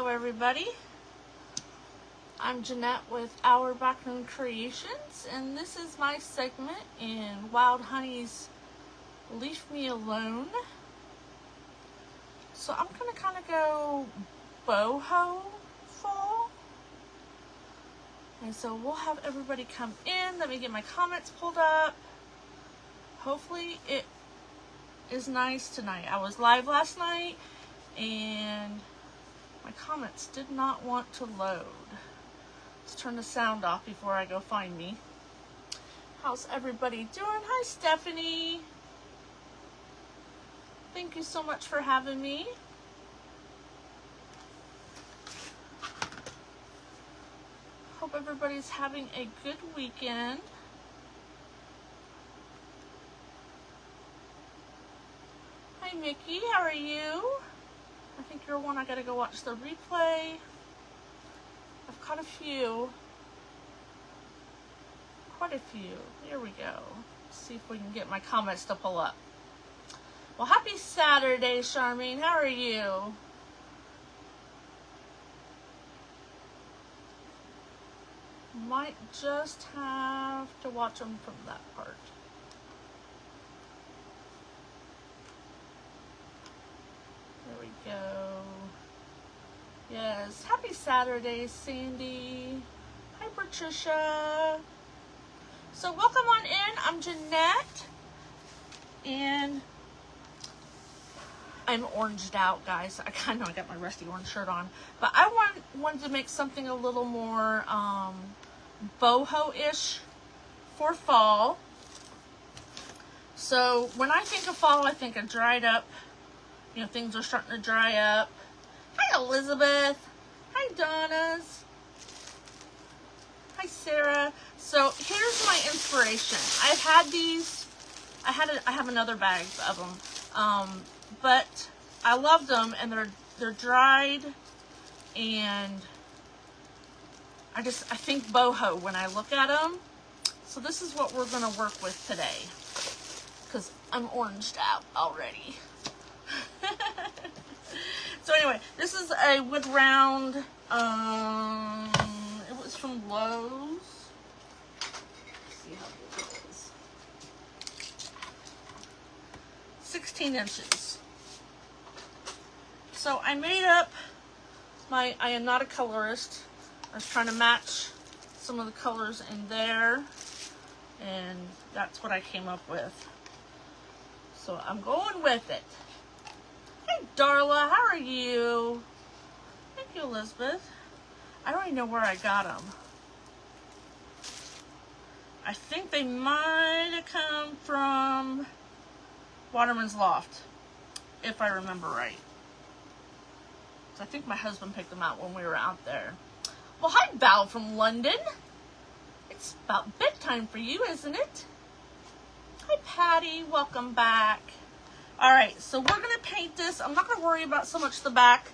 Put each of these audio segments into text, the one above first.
Hello everybody, I'm Jeanette with Our Backroom Creations, and this is my segment in Wild Honey's Leave Me Alone. So I'm going to kind of go boho fall. And so we'll have everybody come in. Let me get my comments pulled up. Hopefully it is nice tonight. I was live last night and my comments did not want to load. Let's turn the sound off before I go find me. How's everybody doing? Hi, Stephanie. Thank you so much for having me. Hope everybody's having a good weekend. Hi, Mickey. How are you? I think you're one I gotta go watch the replay. I've caught a few. Quite a few. Here we go. Let's see if we can get my comments to pull up. Well, happy Saturday, Charmaine. How are you? Might just have to watch them from that part. There we go. Yes, happy Saturday, Sandy. Hi, Patricia. So welcome on in. I'm Jeanette, and I'm oranged out, guys. I know I got my rusty orange shirt on, but I wanted to make something a little more boho-ish for fall. So when I think of fall, I think of dried up. You know, things are starting to dry up. Hi, Elizabeth. Hi, Donna's. Hi, Sarah. So here's my inspiration. I've had these. I have another bag of them, but I loved them, and they're dried, and I think boho when I look at them. So this is what we're gonna work with today, because I'm oranged out already. So anyway, this is a wood round. It was from Lowe's. Let's see how big it is. 16 inches. So I made up I am not a colorist. I was trying to match some of the colors in there, and that's what I came up with. So I'm going with it. Hi, Darla. How are you? Thank you, Elizabeth. I don't even know where I got them. I think they might have come from Waterman's Loft, if I remember right. So I think my husband picked them out when we were out there. Well, hi, Val from London. It's about bedtime for you, isn't it? Hi, Patty. Welcome back. All right, so we're going to paint this. I'm not going to worry about so much the back.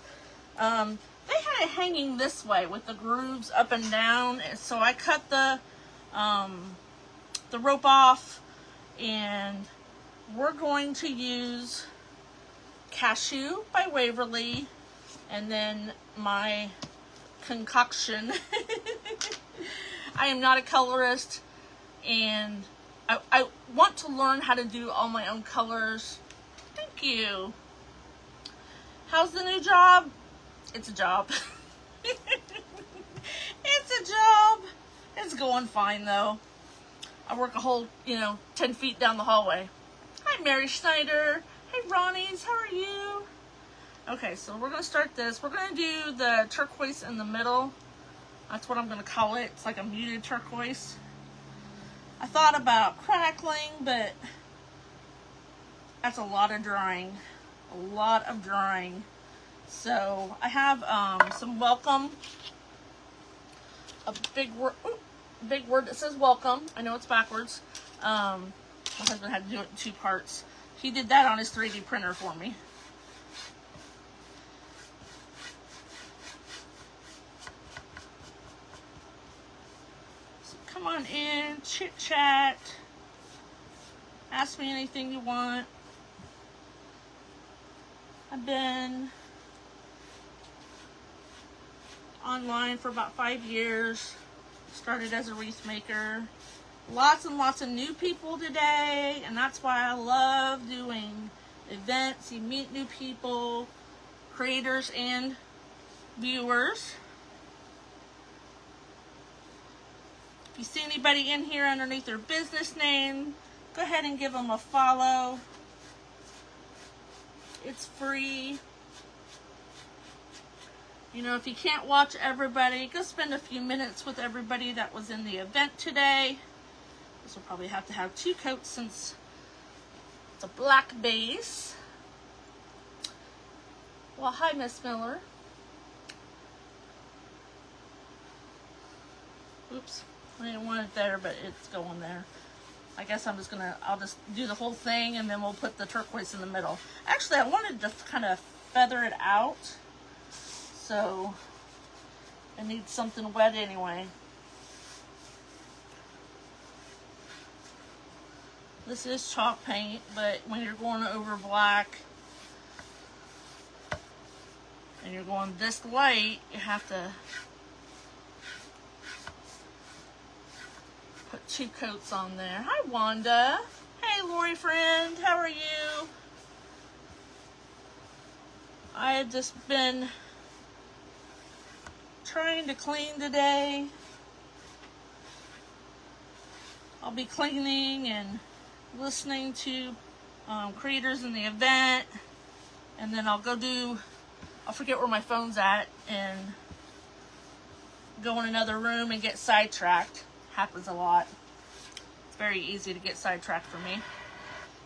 They had it hanging this way with the grooves up and down. And so I cut the rope off, and we're going to use Cashew by Waverly, and then my concoction. I am not a colorist, and I want to learn how to do all my own colors. Thank you. How's the new job? It's a job. It's a job. It's going fine though. I work a whole, 10 feet down the hallway. Hi, Mary Schneider. Hey, Ronnie's. How are you? Okay, so we're going to start this. We're going to do the turquoise in the middle. That's what I'm going to call it. It's like a muted turquoise. I thought about crackling, but that's a lot of drawing. A lot of drawing. So I have some welcome. A big word that says welcome. I know it's backwards. My husband had to do it in 2 parts. He did that on his 3D printer for me. So come on in, chit chat. Ask me anything you want. I've been online for about 5 years. Started as a wreath maker. Lots and lots of new people today, and that's why I love doing events. You meet new people, creators and viewers. If you see anybody in here underneath their business name, go ahead and give them a follow. It's free. You know, if you can't watch everybody, go spend a few minutes with everybody that was in the event today. This will probably have to have 2 coats since it's a black base. Well, hi, Miss Miller. Oops, I didn't want it there, but it's going there. I guess I'll just do the whole thing and then we'll put the turquoise in the middle. Actually, I wanted to kind of feather it out. So, I need something wet anyway. This is chalk paint, but when you're going over black and you're going this light, you have to put 2 coats on there. Hi, Wanda. Hey, Lori friend. How are you? I have just been trying to clean today. I'll be cleaning and listening to creators in the event, and then I'll forget where my phone's at and go in another room and get sidetracked. Happens a lot. It's very easy to get sidetracked for me.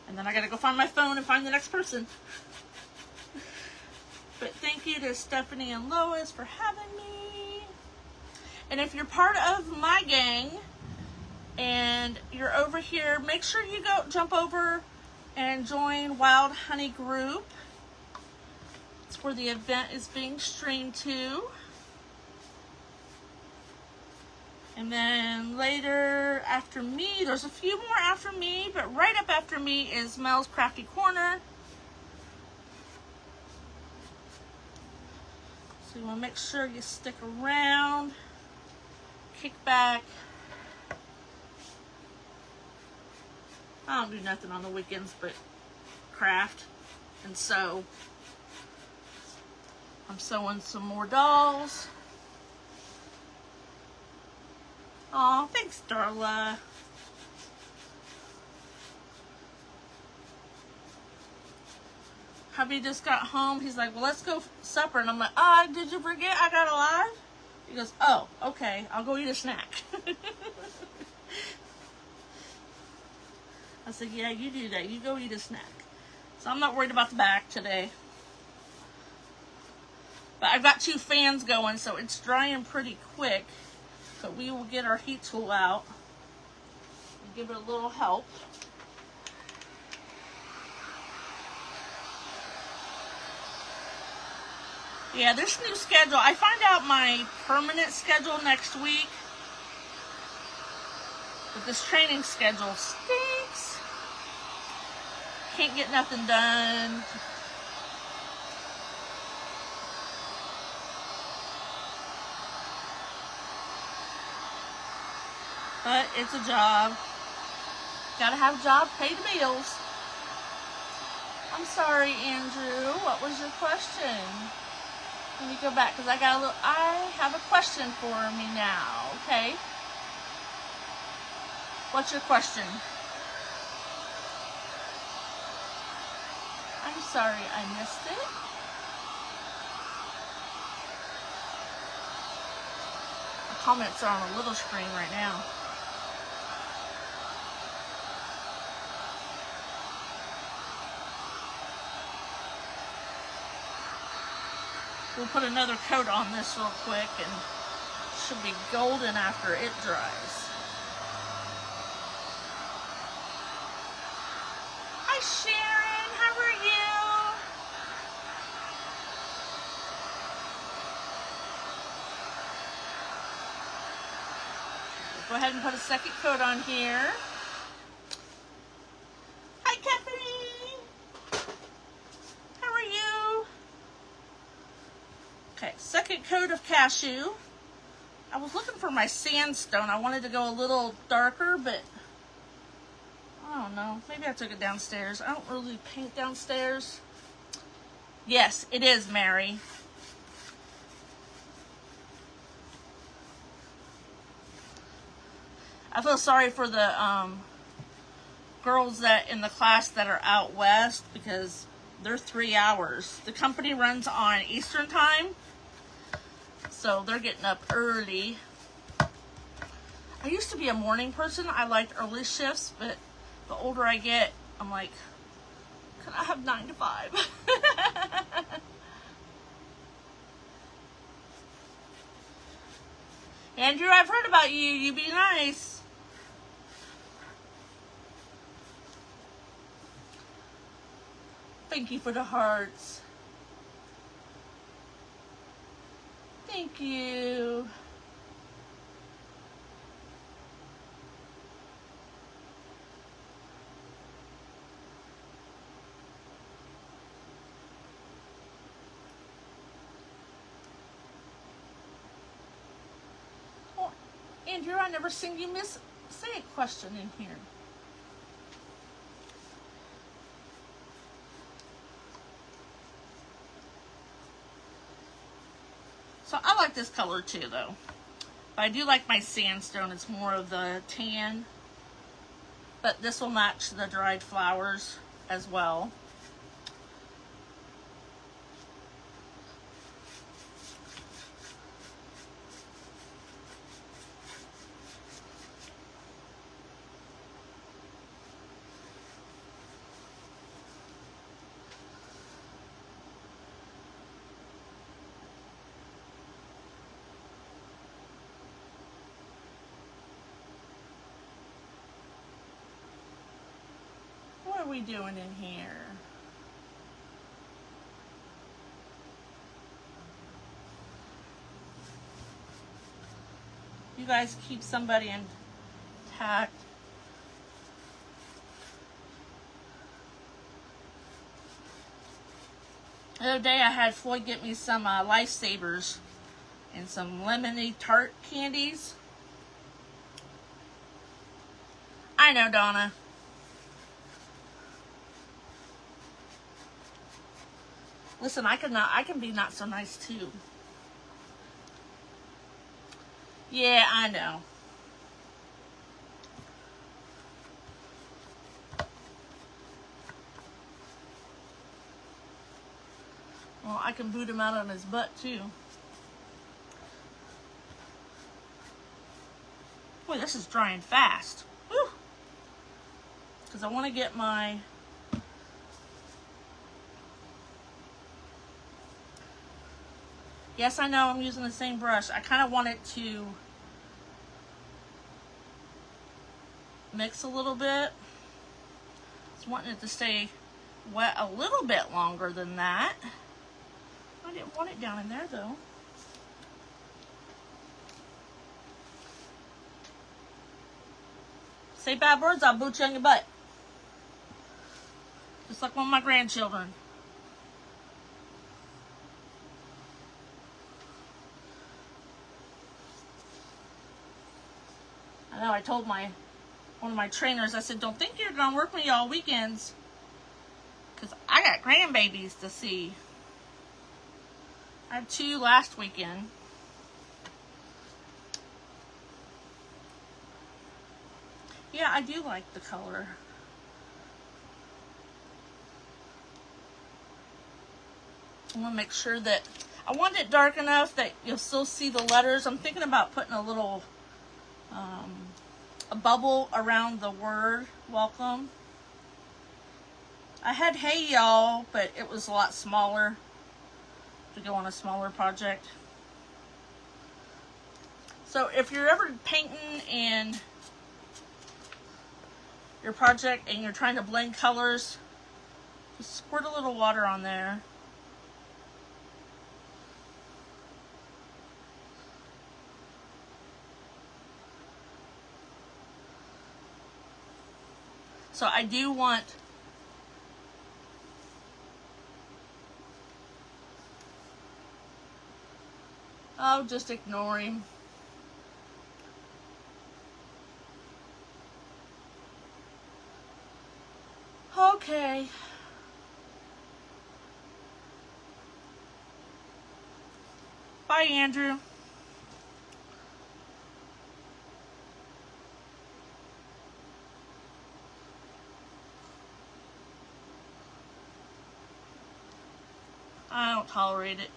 And then I gotta go find my phone and find the next person. But thank you to Stephanie and Lois for having me. And if you're part of my gang and you're over here, make sure you jump over and join Wild Honey Group. It's where the event is being streamed to. And then later after me, there's a few more after me, but right up after me is Mel's Crafty Corner. So you want to make sure you stick around, kick back. I don't do nothing on the weekends but craft and sew. I'm sewing some more dolls. Aw, thanks, Darla. Hubby just got home. He's like, well, let's go supper. And I'm like, did you forget I got a live? He goes, oh, okay. I'll go eat a snack. I said, yeah, you do that. You go eat a snack. So I'm not worried about the back today. But I've got 2 fans going, so it's drying pretty quick. But we will get our heat tool out and give it a little help. Yeah, this new schedule, I find out my permanent schedule next week. But this training schedule stinks. Can't get nothing done. But it's a job. Gotta have a job, pay the bills. I'm sorry, Andrew. What was your question? Let me go back because I have a question for me now, okay? What's your question? I'm sorry I missed it. The comments are on a little screen right now. We'll put another coat on this real quick and it should be golden after it dries. Hi Sharon, how are you? Go ahead and put a second coat on here. Hi Tiffany, how are you? Okay, second second coat of cashew. I was looking for my sandstone. I wanted to go a little darker, but I don't know. Maybe I took it downstairs. I don't really paint downstairs. Yes, it is, Mary. I feel sorry for the girls that in the class that are out west because they're 3 hours. The company runs on Eastern time, so they're getting up early. I used to be a morning person. I liked early shifts, but the older I get, I'm like, can I have 9 to 5? Andrew, I've heard about you. You be nice. Thank you for the hearts. Thank you. Oh, Andrew, I never seen you say a question in here. So I like this color too, though. But I do like my sandstone. It's more of the tan. But this will match the dried flowers as well. What are we doing in here? You guys keep somebody intact. The other day I had Floyd get me some Lifesavers and some lemony tart candies. I know, Donna. Listen, I can be not so nice too. Yeah, I know. Well, I can boot him out on his butt too. Boy, this is drying fast. Whew. Because I want to get my Yes, I know I'm using the same brush. I kind of want it to mix a little bit. Just wanting it to stay wet a little bit longer than that. I didn't want it down in there though. Say bad words, I'll boot you on your butt. Just like one of my grandchildren. I know I told one of my trainers, I said, don't think you're going to work me all weekends. Because I got grandbabies to see. I had 2 last weekend. Yeah, I do like the color. I want to make sure that I want it dark enough that you'll still see the letters. I'm thinking about putting a little a bubble around the word welcome. I had hey y'all, but it was a lot smaller to go on a smaller project. So if you're ever painting in your project and you're trying to blend colors, just squirt a little water on there. So I do want Oh, just ignore him. Okay. Bye, Andrew. I don't tolerate it.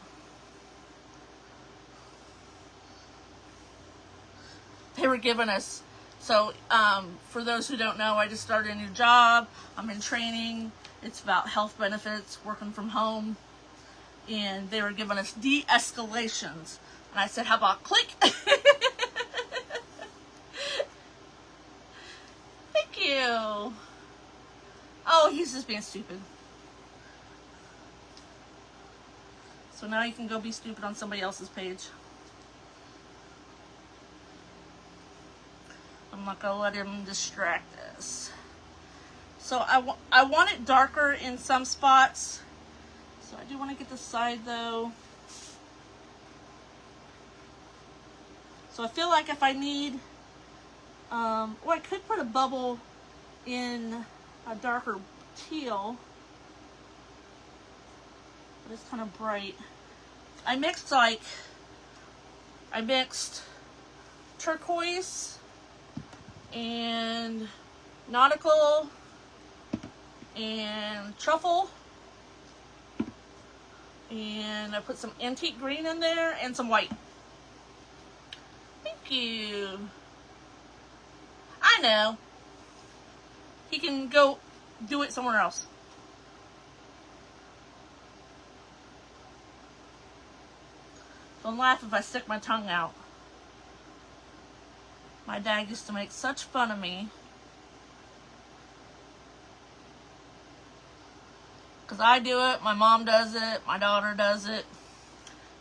They were giving us, so for those who don't know, I just started a new job. I'm in training. It's about health benefits, working from home. And they were giving us de-escalations. And I said, how about click? Thank you. Oh, he's just being stupid. So now you can go be stupid on somebody else's page. I'm not gonna let him distract us. So I want it darker in some spots. So I do want to get the side though. So I feel like if I need, or I could put a bubble in a darker teal, but it's kind of bright. I mixed turquoise and nautical and truffle, and I put some antique green in there and some white. Thank you. I know. He can go do it somewhere else. Don't laugh if I stick my tongue out. My dad used to make such fun of me. Because I do it, my mom does it, my daughter does it,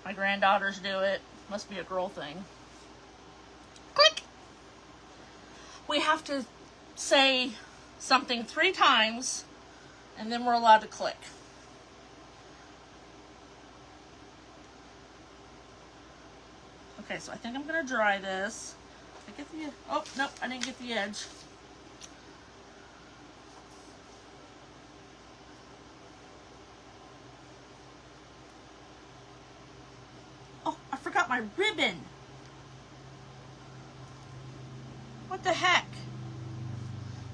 my granddaughters do it. Must be a girl thing. Click! We have to say something 3 times, and then we're allowed to click. Okay, so I think I'm going to dry this. Did I get the, oh, nope, I didn't get the edge. Oh, I forgot my ribbon. What the heck?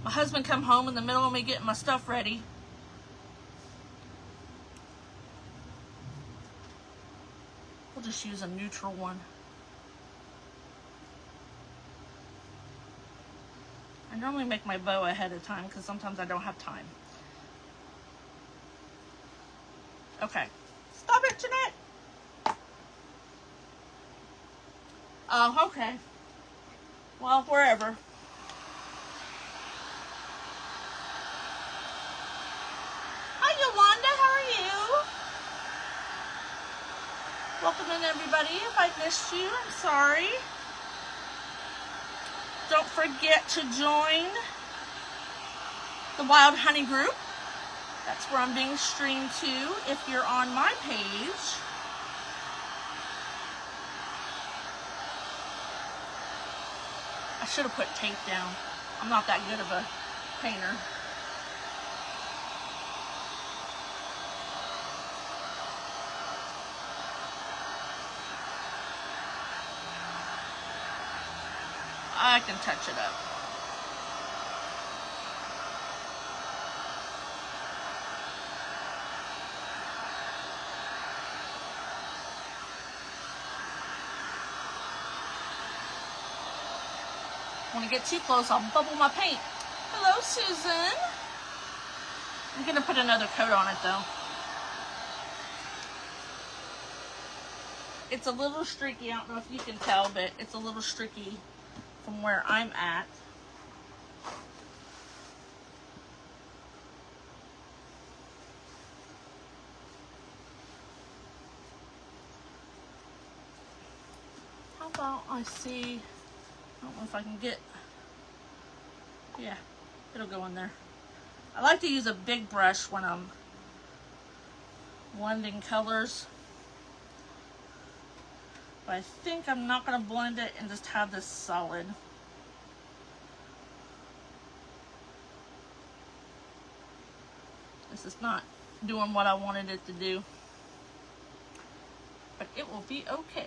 My husband come home in the middle of me getting my stuff ready. We'll just use a neutral one. I normally make my bow ahead of time because sometimes I don't have time. Okay. Stop it, Jeanette! Oh, okay. Well, wherever. Hi, Yolanda. How are you? Welcome in, everybody. If I missed you, I'm sorry. Don't forget to join the Wild Honey group. That's where I'm being streamed to if you're on my page. I should have put tape down. I'm not that good of a painter. I can touch it up. When I get too close, I'll bubble my paint. Hello, Susan. I'm gonna put another coat on it though. It's a little streaky. I don't know if you can tell, but it's a little streaky from where I'm at. How about I see, I don't know if I can get, yeah, it'll go in there. I like to use a big brush when I'm blending colors. But I think I'm not going to blend it and just have this solid. This is not doing what I wanted it to do. But it will be okay.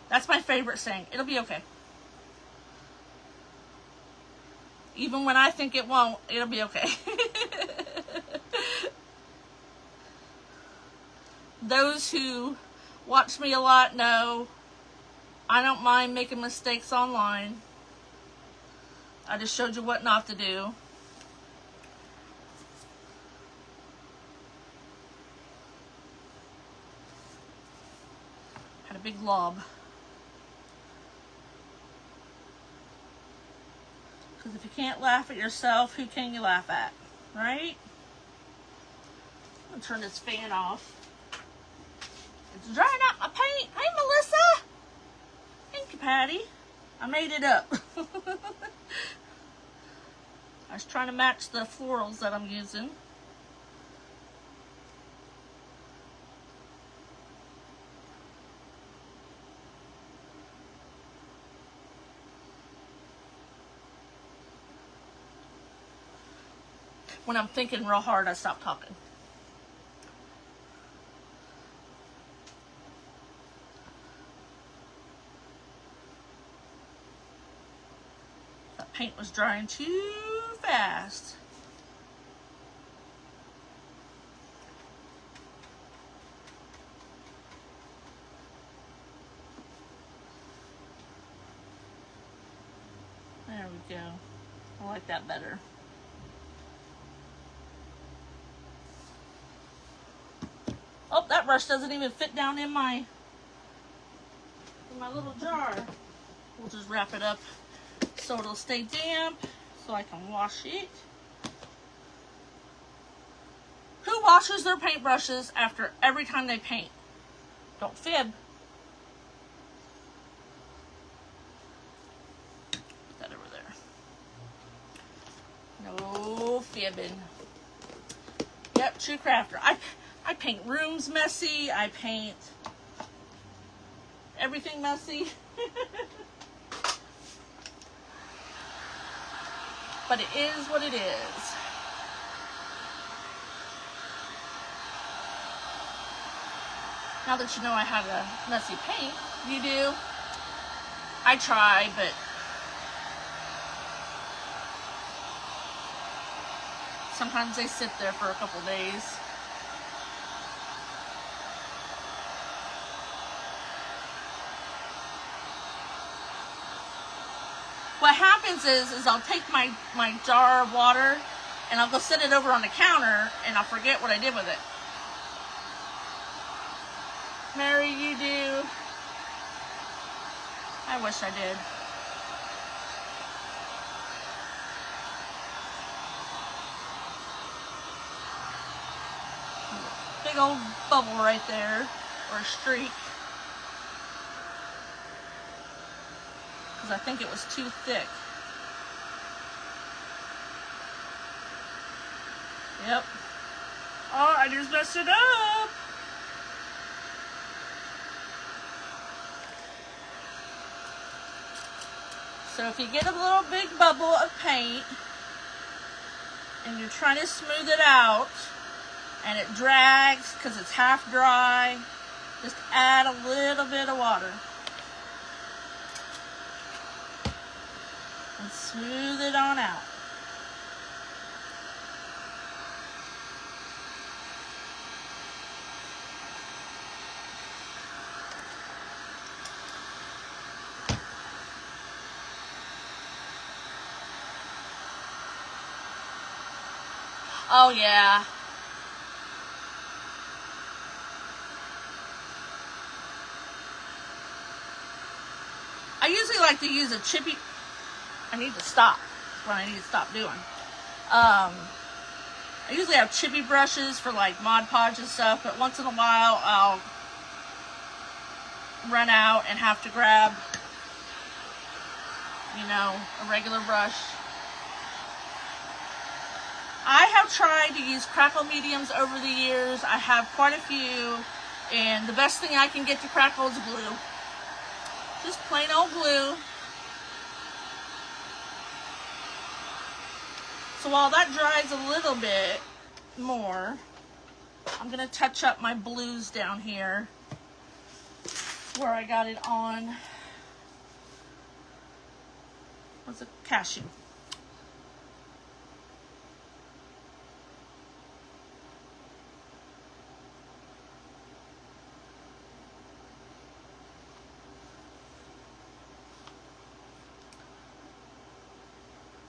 That's my favorite saying. It'll be okay. Even when I think it won't, it'll be okay. Those who watch me a lot know I don't mind making mistakes online. I just showed you what not to do. Had a big lob. Because if you can't laugh at yourself, who can you laugh at? Right? I'm gonna turn this fan off. It's drying out my paint. Hey, Melissa! Thank you, Patty. I made it up. I was trying to match the florals that I'm using. When I'm thinking real hard, I stop talking. That paint was drying too fast. There we go. I like that better. Oh, that brush doesn't even fit down in my little jar. We'll just wrap it up so it'll stay damp so I can wash it. Who washes their paintbrushes after every time they paint? Don't fib. Put that over there. No fibbing. Yep, true crafter. I paint rooms messy. I paint everything messy. But it is what it is. Now that you know I have a messy paint, you do. I try, but sometimes they sit there for a couple days. What happens is I'll take my jar of water and I'll go set it over on the counter and I'll forget what I did with it. Mary, you do. I wish I did. Big old bubble right there, or a streak. Because I think it was too thick. Yep. Oh, I just messed it up. So if you get a little big bubble of paint and you're trying to smooth it out and it drags because it's half dry, just add a little bit of water. And smooth it on out. Oh yeah. I usually like to use a chippy. I need to stop. That's what I need to stop doing. I usually have chippy brushes for like Mod Podge and stuff, but once in a while I'll run out and have to grab, you know, a regular brush. I have tried to use crackle mediums over the years. I have quite a few. And the best thing I can get to crackle is glue. Just plain old glue. So while that dries a little bit more, I'm going to touch up my blues down here where I got it on. What's it? Cashew.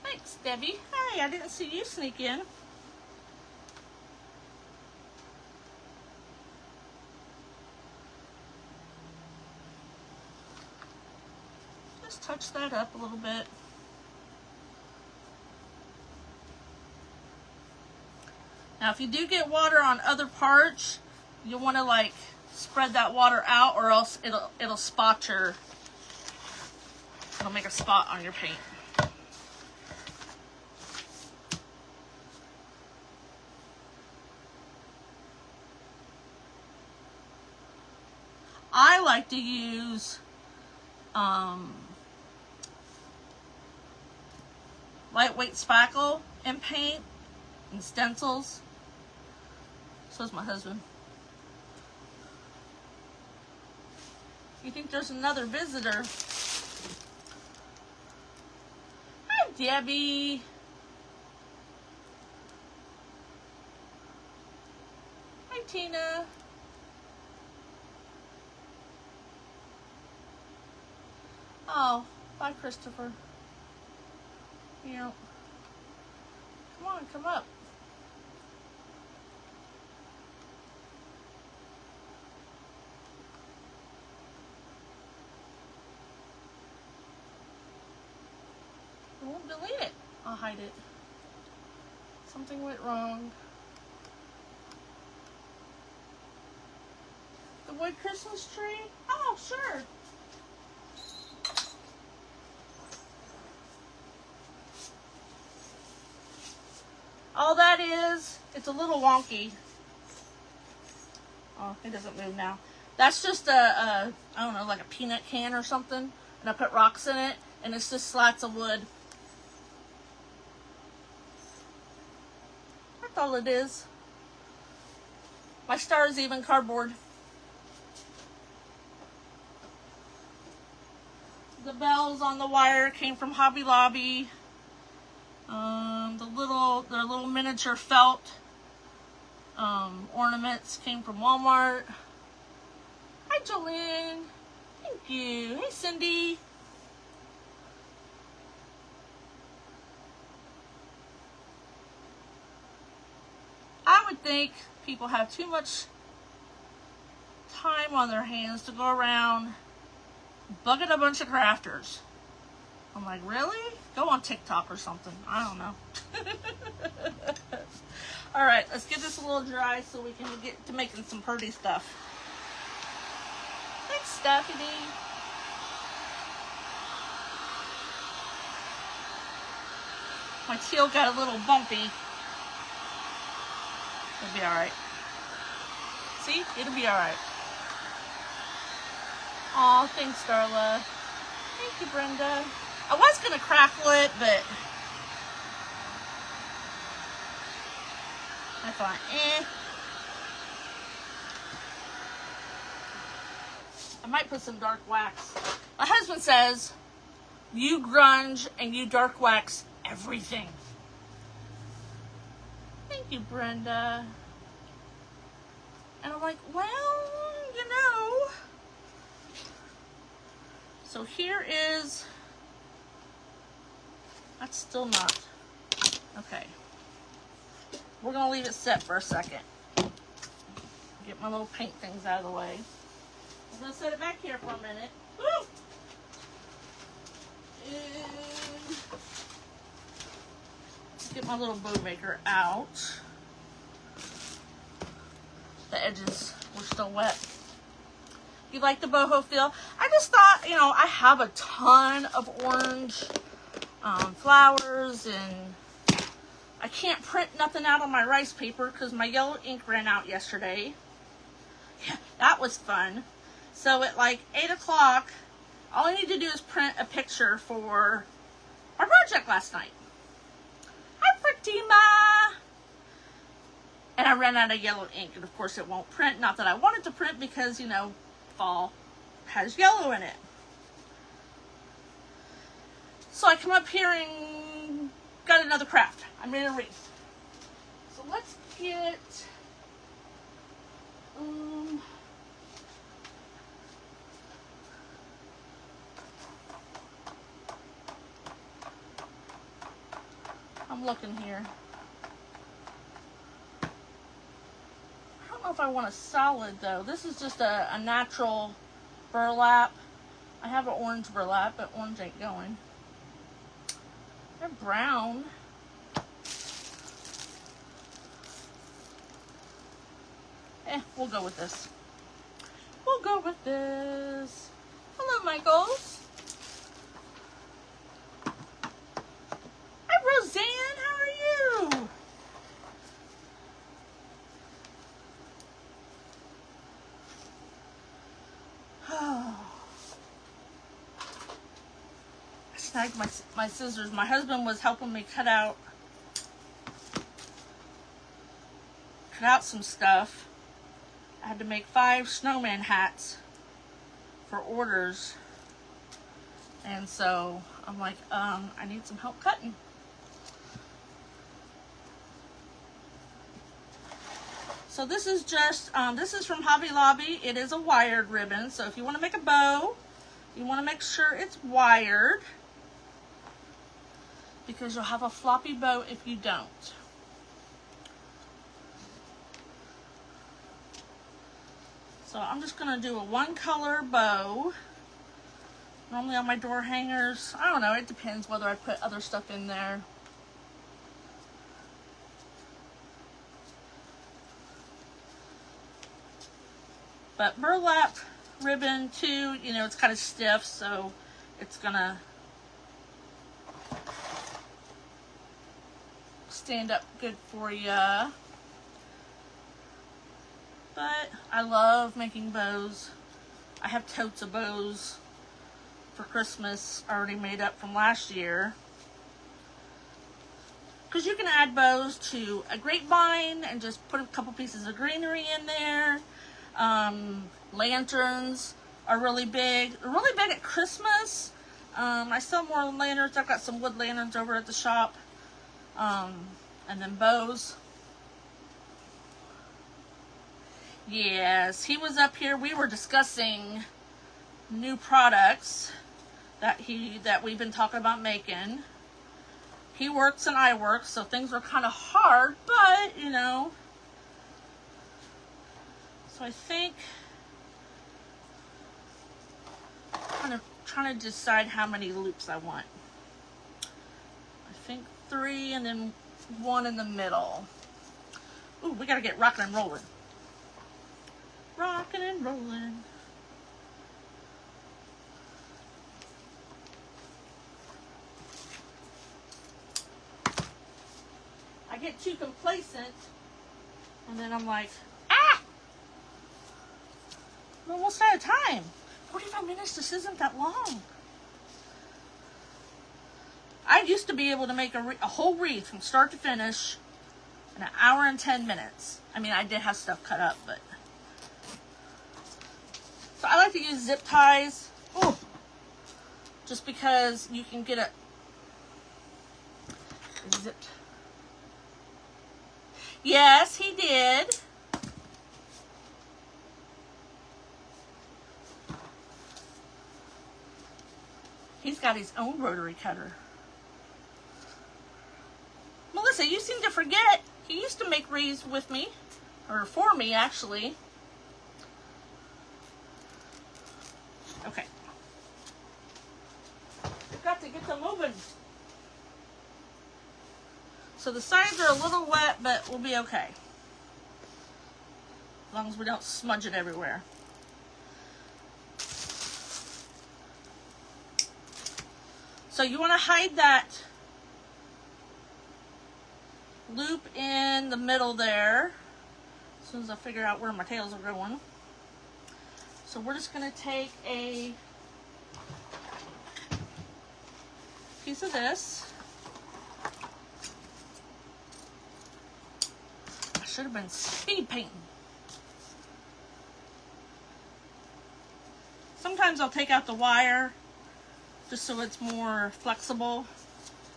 Thanks, Debbie. Hey, I didn't see you sneak in. Just touch that up a little bit. Now, if you do get water on other parts, you'll want to like spread that water out, or else it'll spot your. It'll make a spot on your paint. I like to use lightweight spackle and paint and stencils. So is my husband. You think there's another visitor? Hi, Debbie. Hi, Tina. Oh, bye, Christopher. Yeah. Come on, come up. I won't delete it. I'll hide it. Something went wrong. The wood Christmas tree? Oh, sure. All that is, it's a little wonky. Oh, it doesn't move now. That's just I don't know, like a peanut can or something. And I put rocks in it, and it's just slats of wood. That's all it is. My star is even cardboard. The bells on the wire came from Hobby Lobby. Their little miniature felt ornaments came from Walmart. Hi, Jolene. Thank you. Hey, Cindy. I would think people have too much time on their hands to go around bugging a bunch of crafters. I'm like, really? Go on TikTok or something. I don't know. All right, let's get this a little dry so we can get to making some pretty stuff. Thanks, Stephanie. My teal got a little bumpy. It'll be all right. See? It'll be all right. Aw, thanks, Darla. Thank you, Brenda. I was going to crackle it, but I thought, I might put some dark wax. My husband says, you grunge and you dark wax everything. Thank you, Brenda. And I'm like, well, you know. So here is... That's still not. Okay. We're going to leave it set for a second. Get my little paint things out of the way. I'm going to set it back here for a minute. Woo! And get my little bow maker out. The edges were still wet. You like the boho feel? I just thought, you know, I have a ton of orange flowers, and I can't print nothing out on my rice paper because my yellow ink ran out yesterday. Yeah, That was fun. So at like 8 o'clock, all I need to do is print a picture for our project last night. Hi, Fatima! And I ran out of yellow ink, and of course it won't print. Not that I want it to print because, you know, fall has yellow in it. So I come up here and got another craft. I made a wreath. So let's get, I'm looking here. I don't know if I want a solid though. This is just a natural burlap. I have an orange burlap, but orange ain't going. They're brown. We'll go with this. We'll go with this. Hello, Michaels. Hi, Roseanne. How are you? I snagged my scissors. My husband was helping me cut out some stuff. I had to make 5 snowman hats for orders. And so I'm like, I need some help cutting. So this is just, this is from Hobby Lobby. It is a wired ribbon. So if you want to make a bow, you want to make sure it's wired, because you'll have a floppy bow if you don't. So I'm just going to do a 1-color bow. Normally on my door hangers, I don't know, it depends whether I put other stuff in there. But burlap ribbon too, you know, it's kind of stiff, so it's going to stand up good for you. But I love making bows. I have totes of bows for Christmas already made up from last year. Because you can add bows to a grapevine and just put a couple pieces of greenery in there. Lanterns are really big. They're really big at Christmas. I sell more lanterns. I've got some wood lanterns over at the shop. And then bows. Yes, he was up here. We were discussing new products that we've been talking about making. He works and I work, so things were kind of hard, but you know. So I think I'm trying to decide how many loops I want. I think 3 and then 1 in the middle. Ooh, we gotta get rocking and rolling. Rocking and rolling. I get too complacent and then I'm like, ah! I'm almost out of time. 45 minutes just isn't that long. I used to be able to make a whole wreath from start to finish in 1 hour and 10 minutes. I mean, I did have stuff cut up, but. So I like to use zip ties. Ooh. Just because you can get it zipped. Yes, he did. He's got his own rotary cutter. Melissa, you seem to forget. He used to make wreaths with me. Or for me, actually. Okay. We've got to get them moving. So the sides are a little wet, but we'll be okay. As long as we don't smudge it everywhere. So you want to hide that loop in the middle there. As soon as I figure out where my tails are going. So we're just going to take a piece of this. I should have been speed painting. Sometimes I'll take out the wire just so it's more flexible.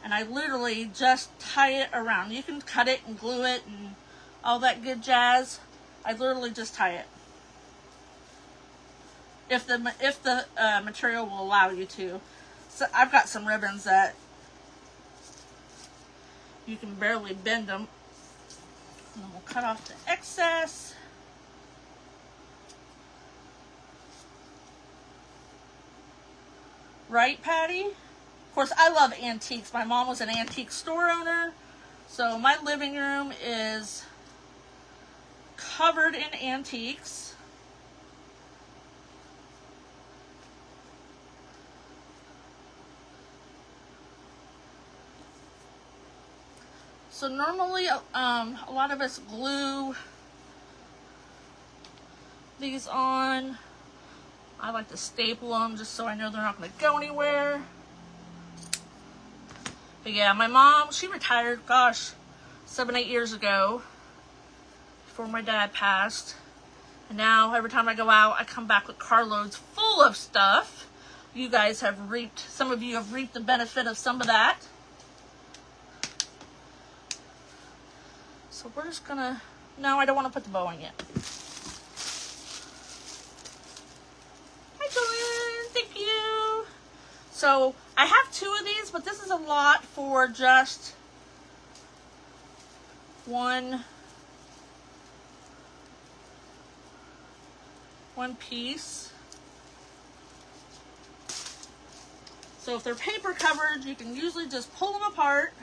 And I literally just tie it around. You can cut it and glue it and all that good jazz. I literally just tie it. If the material will allow you to. So I've got some ribbons that you can barely bend them. And then we'll cut off the excess. Right, Patty? Of course, I love antiques. My mom was an antique store owner, so my living room is covered in antiques. So normally, a lot of us glue these on. I like to staple them just so I know they're not going to go anywhere. But yeah, my mom, she retired, gosh, 7-8 years ago, before my dad passed. And now every time I go out, I come back with carloads full of stuff. You guys have reaped, some of you have reaped the benefit of some of that. So we're just gonna, no, I don't want to put the bow on yet. Hi, Joanne, thank you. So I have 2 of these, but this is a lot for just one piece. So if they're paper covered, you can usually just pull them apart.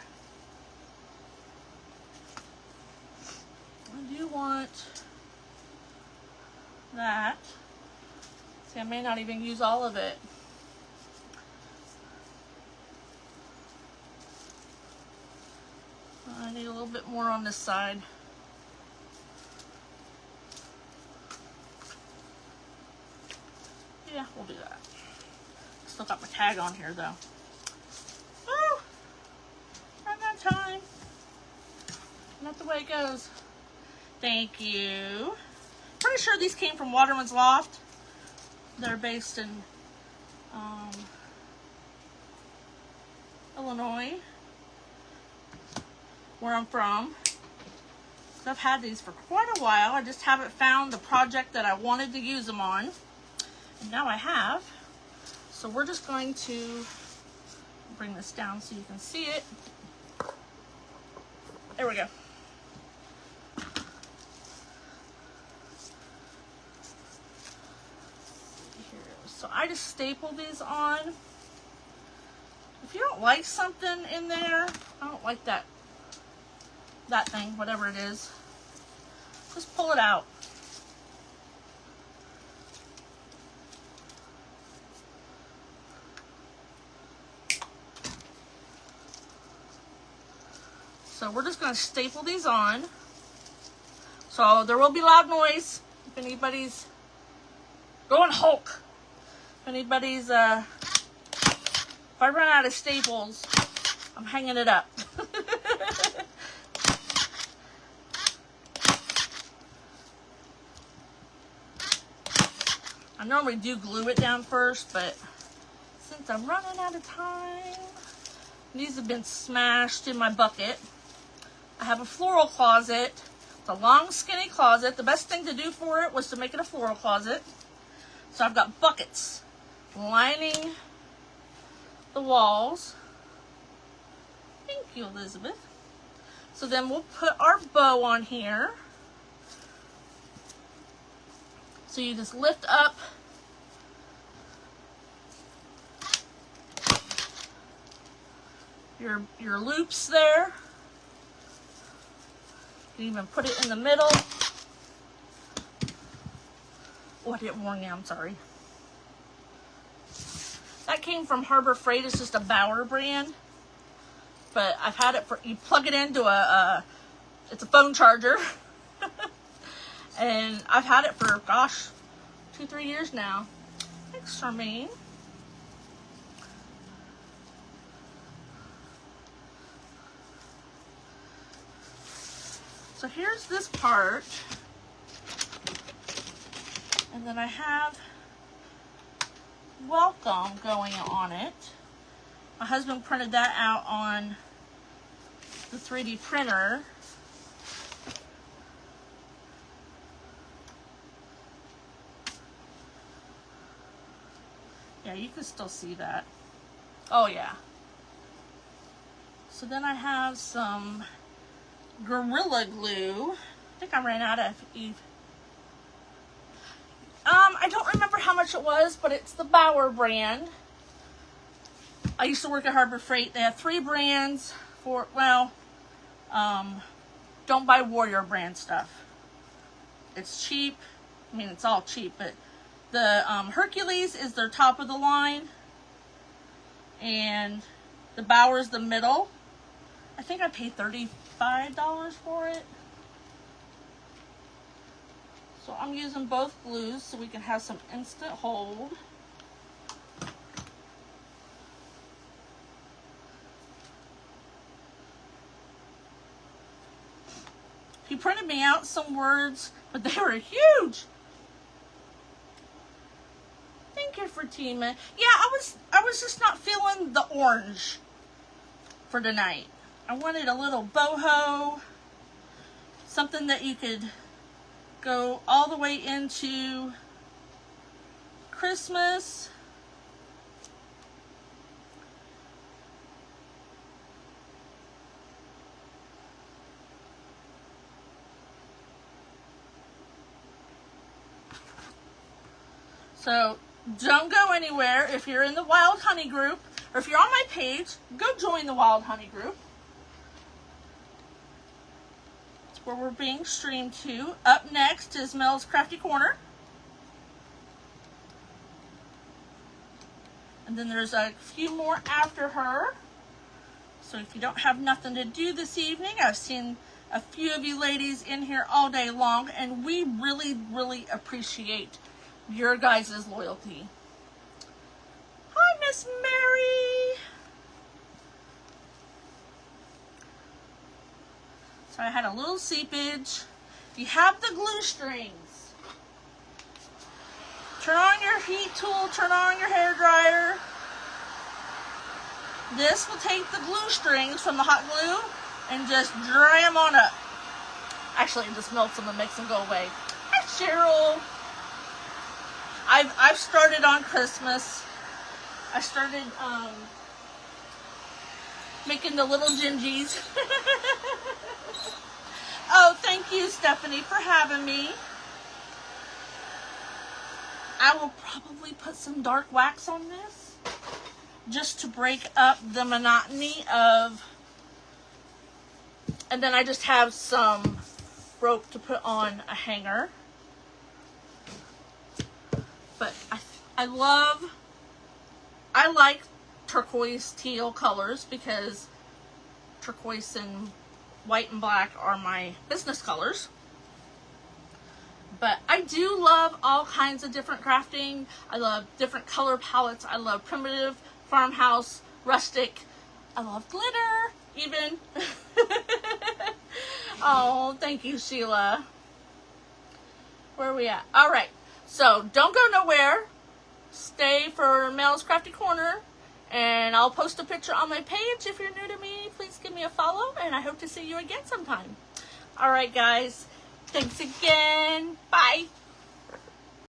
I do want that. See, I may not even use all of it. I need a little bit more on this side. Yeah, we'll do that. Still got my tag on here though. Oh, I got time. Not the way it goes. Thank you. Pretty sure these came from Waterman's Loft. They're based in Illinois, where I'm from. So I've had these for quite a while. I just haven't found the project that I wanted to use them on. And now I have. So we're just going to bring this down so you can see it. There we go. So I just staple these on. If you don't like something in there, I don't like that thing, whatever it is, just pull it out. So we're just going to staple these on. So there will be loud noise if anybody's going Hulk. If anybody's, if I run out of staples, I'm hanging it up. I normally do glue it down first, but since I'm running out of time, these have been smashed in my bucket. I have a floral closet. It's a long, skinny closet. The best thing to do for it was to make it a floral closet. So I've got buckets lining the walls. Thank you, Elizabeth. So then we'll put our bow on here. So you just lift up your loops there. You can even put it in the middle. Oh, I didn't warn you, I'm sorry. That came from Harbor Freight. It's just a Bauer brand. But I've had it for, you plug it into it's a phone charger. And I've had it for, gosh, 2-3 years now. Thanks, Charmaine. So here's this part. And then I have welcome going on it. My husband printed that out on the 3D printer. Yeah, you can still see that. Oh yeah. So then I have some Gorilla Glue. I think I ran out of Eve. I don't remember how much it was, but it's the Bauer brand. I used to work at Harbor Freight. They have 3 brands for, well, don't buy Warrior brand stuff. It's cheap. I mean, it's all cheap, but the Hercules is their top of the line. And the Bauer is the middle. I think I paid $35 for it. So I'm using both glues so we can have some instant hold. He printed me out some words, but they were huge. Thank you, Fatima. Yeah, I was just not feeling the orange for tonight. I wanted a little boho, something that you could go all the way into Christmas. So don't go anywhere. If you're in the Wild Honey group, or if you're on my page, go join the Wild Honey group. Where we're being streamed to. Up next is Mel's Crafty Corner. And then there's a few more after her. So if you don't have nothing to do this evening, I've seen a few of you ladies in here all day long, and we really, really appreciate your guys' loyalty. Hi, Miss Mary. So I had a little seepage. If you have the glue strings, turn on your heat tool, turn on your hair dryer. This will take the glue strings from the hot glue and just dry them on up. Actually, it just melts them and makes them go away. Hi, Cheryl. I've started on Christmas. I started making the little gingies. Oh, thank you, Stephanie, for having me. I will probably put some dark wax on this just to break up the monotony of, and then I just have some rope to put on a hanger. But I like turquoise teal colors because turquoise and white and black are my business colors. But I do love all kinds of different crafting. I love different color palettes. I love primitive, farmhouse, rustic. I love glitter, even. Oh, thank you, Sheila. Where are we at? All right. So don't go nowhere. Stay for Mel's Crafty Corner. And I'll post a picture on my page. If you're new to me, please give me a follow. And I hope to see you again sometime. All right, guys. Thanks again. Bye.